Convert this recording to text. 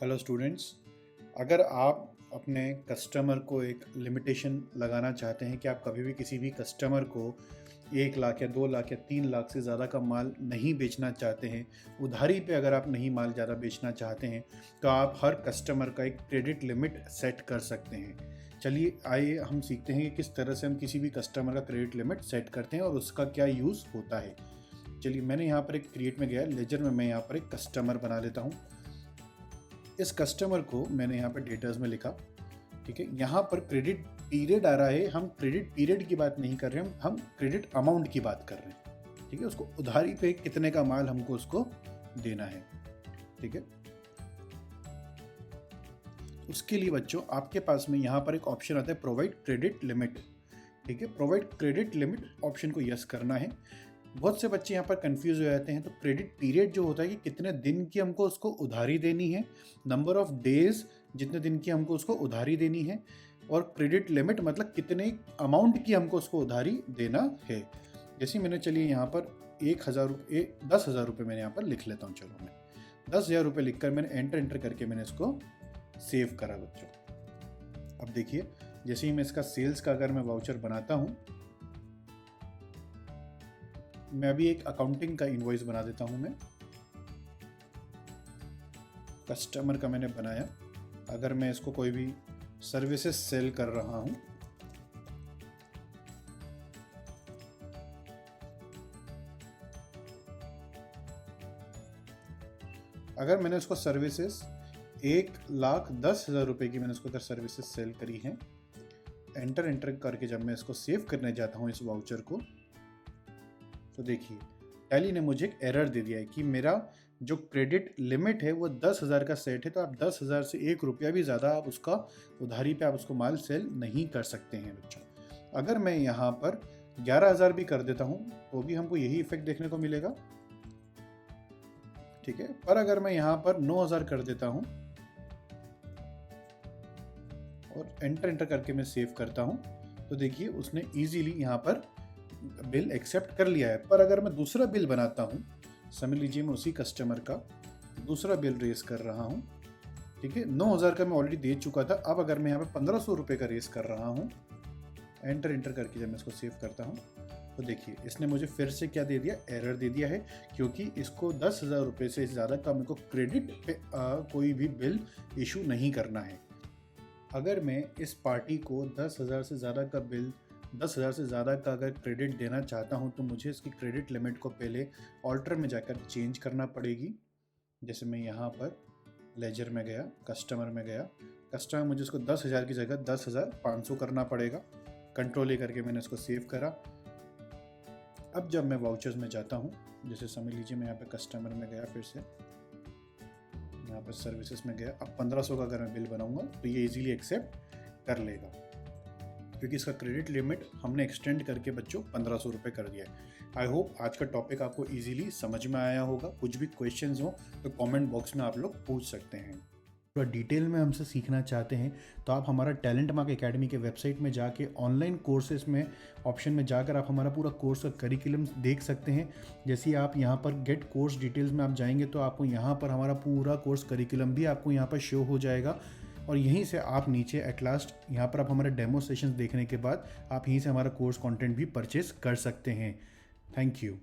Hello students, अगर आप अपने कस्टमर को एक लिमिटेशन लगाना चाहते हैं कि आप कभी भी किसी भी कस्टमर को 1 लाख या 2 लाख या 3 लाख से ज़्यादा का माल नहीं बेचना चाहते हैं, उधारी पे अगर आप नहीं माल ज़्यादा बेचना चाहते हैं, तो आप हर कस्टमर का एक क्रेडिट लिमिट सेट कर सकते हैं। चलिए आइए हम सीखते हैं कि किस तरह से हम किसी भी कस्टमर का क्रेडिट लिमिट सेट करते हैं और उसका क्या यूज़ होता है। चलिए मैंने यहाँ पर एक क्रिएट में गया, लेजर में मैं यहाँ पर एक कस्टमर बना लेता हूँ। इस कस्टमर को मैंने यहाँ पर डेटाज में लिखा, ठीक है। यहाँ पर क्रेडिट पीरियड आ रहा है, हम क्रेडिट पीरियड की बात नहीं कर रहे हैं, हम क्रेडिट अमाउंट की बात कर रहे हैं, ठीक है। उसको उधारी पे कितने का माल हमको उसको देना है, ठीक है। उसके लिए बच्चों आपके पास में यहाँ पर एक ऑप्शन आता है प्रोवाइड क्रेडिट लिमिट, ठीक है। प्रोवाइड क्रेडिट लिमिट ऑप्शन को यस करना है। बहुत से बच्चे यहाँ पर कंफ्यूज हो जाते हैं। तो क्रेडिट पीरियड जो होता है कि कितने दिन की हमको उसको उधारी देनी है, नंबर ऑफ डेज जितने दिन की हमको उसको उधारी देनी है, और क्रेडिट लिमिट मतलब कितने अमाउंट की हमको उसको उधारी देना है। जैसे मैंने चलिए यहाँ पर 10,000 रुपये मैंने यहाँ पर लिख लेता हूँ। चलो मैं 10,000 रुपये लिख कर मैंने एंटर करके मैंने इसको सेव करा बच्चों। अब देखिए जैसे ही मैं इसका सेल्स का अगर मैं वाउचर बनाता हूँ, मैं अभी एक अकाउंटिंग का इनवॉइस बना देता हूं। मैं कस्टमर का मैंने बनाया। अगर मैं इसको कोई भी सर्विसेज सेल कर रहा हूं, अगर मैंने उसको सर्विसेज 1,10,000 रुपए की मैंने उसको अगर सर्विसेज सेल करी है, एंटर करके जब मैं इसको सेव करने जाता हूं इस वाउचर को, तो देखिए टैली ने मुझे एक एरर दे दिया है कि मेरा जो क्रेडिट लिमिट है वो 10,000 का सेट है। तो आप 10,000 से 1 रुपया भी ज़्यादा आप उसका उधारी पे आप उसको माल सेल नहीं कर सकते हैं बच्चों। अगर मैं यहाँ पर 11,000 भी कर देता हूँ तो भी हमको यही इफेक्ट देखने को मिलेगा, ठीक है। पर अगर मैं यहाँ पर 9,000 कर देता हूँ और एंटर करके मैं सेव करता हूँ, तो देखिए उसने ईजीली यहाँ पर बिल एक्सेप्ट कर लिया है। पर अगर मैं दूसरा बिल बनाता हूँ, समझ लीजिए मैं उसी कस्टमर का दूसरा बिल रेस कर रहा हूँ, ठीक है। 9,000 का मैं ऑलरेडी दे चुका था। अब अगर मैं यहाँ पे 1,500 रुपये का रेस कर रहा हूँ, एंटर करके जब मैं इसको सेव करता हूँ, तो देखिए इसने मुझे फिर से क्या दे दिया, एरर दे दिया है, क्योंकि इसको 10,000 रुपये से ज़्यादा का मेरे को क्रेडिट पे कोई भी बिल इशू नहीं करना है। अगर मैं इस पार्टी को 10,000 से ज़्यादा का बिल 10,000 से ज़्यादा का अगर क्रेडिट देना चाहता हूं, तो मुझे इसकी क्रेडिट लिमिट को पहले ऑल्टर में जाकर चेंज करना पड़ेगी। जैसे मैं यहाँ पर लेजर में गया, कस्टमर में गया, कस्टमर मुझे इसको 10,000 की जगह 10,500 करना पड़ेगा। कंट्रोल ए करके मैंने इसको सेव करा। अब जब मैं वाउचर्स में जाता हूँ, जैसे समझ लीजिए मैं यहाँ पर कस्टमर में गया, फिर से यहाँ पर सर्विसेज में गया, अब 1,500 का अगर मैं बिल बनाऊँगा तो ये ईजिली एक्सेप्ट कर लेगा, क्योंकि इसका क्रेडिट लिमिट हमने एक्सटेंड करके बच्चों 1,500 रुपये कर दिया है। आई होप आज का टॉपिक आपको इजीली समझ में आया होगा। कुछ भी क्वेश्चंस हो तो कमेंट बॉक्स में आप लोग पूछ सकते हैं। थोड़ा डिटेल में हमसे सीखना चाहते हैं तो आप हमारा टैलेंट मार्क एकेडमी के वेबसाइट में जाके ऑनलाइन कोर्सेज में ऑप्शन में जाकर आप हमारा पूरा कोर्स का करिकुलम देख सकते हैं। जैसे ही आप यहाँ पर गेट कोर्स डिटेल्स में आप जाएंगे तो आपको यहाँ पर हमारा पूरा कोर्स करिकुलम भी आपको यहाँ पर शो हो जाएगा, और यहीं से आप नीचे एट लास्ट यहाँ पर आप हमारे डेमो सेशंस देखने के बाद आप यहीं से हमारा कोर्स कंटेंट भी परचेज कर सकते हैं। Thank you.